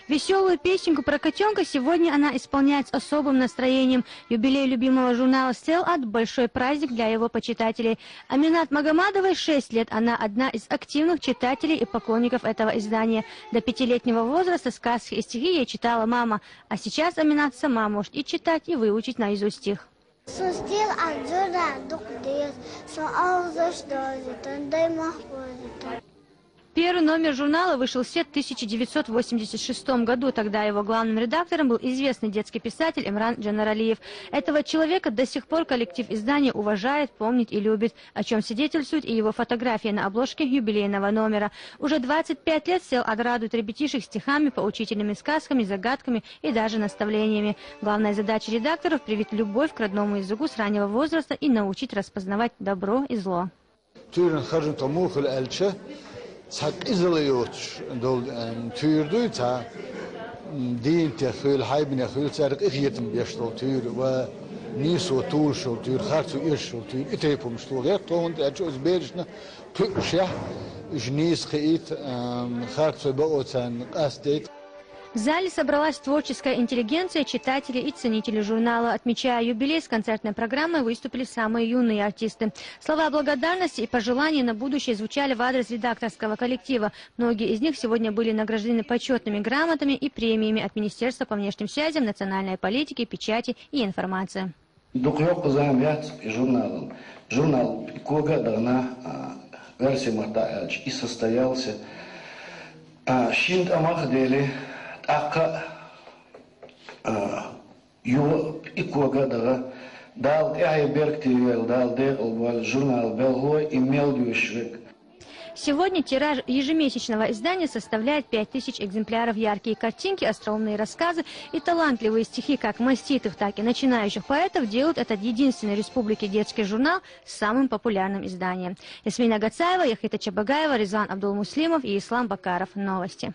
Веселую песенку про котенка сегодня она исполняет с особым настроением. Юбилей любимого журнала «Селат» – большой праздник для его почитателей. Аминат Магомадовой 6 лет. Она одна из активных читателей и поклонников этого издания. До 5-летнего возраста сказки и стихи ей читала мама. А сейчас Аминат сама может и читать, и выучить наизусть стих. Первый номер журнала вышел в свет в 1986 году. Тогда его главным редактором был известный детский писатель Имран Джанаралиев. Этого человека до сих пор коллектив издания уважает, помнит и любит, о чем свидетельствует и его фотография на обложке юбилейного номера. Уже 25 лет «Селат» радует ребятишек стихами, поучительными сказками, загадками и даже наставлениями. Главная задача редакторов – привить любовь к родному языку с раннего возраста и научить распознавать добро и зло. ساق إزليوت دول تيردو تا دين تخيل حيبني خيل سارق إخيتم بيشتغل تير ونيسو طول شو تير خارسو إيش شو تير إتريبهم شتغل غير طون تأجوز بيرشنا تشح جنيس خيت خارسو بقوتان قاستيت. В зале собралась творческая интеллигенция, читатели и ценители журнала. Отмечая юбилей, с концертной программой выступили самые юные артисты. Слова благодарности и пожелания на будущее звучали в адрес редакторского коллектива. Многие из них сегодня были награждены почетными грамотами и премиями от Министерства по внешним связям, национальной политике, печати и информации. Журнал и состоялся. Ака ю икуагадага дал эйбергтивел дал дел журнал белго имел дюшвик. Сегодня тираж ежемесячного издания составляет 5000 экземпляров. Яркие картинки, остроумные рассказы и талантливые стихи как маститых, так и начинающих поэтов делают этот единственный в республике детский журнал самым популярным изданием. Ясмина Гацаева, Яхита Чабагаева, Резван Абдулмуслимов и Ислам Бакаров. Новости.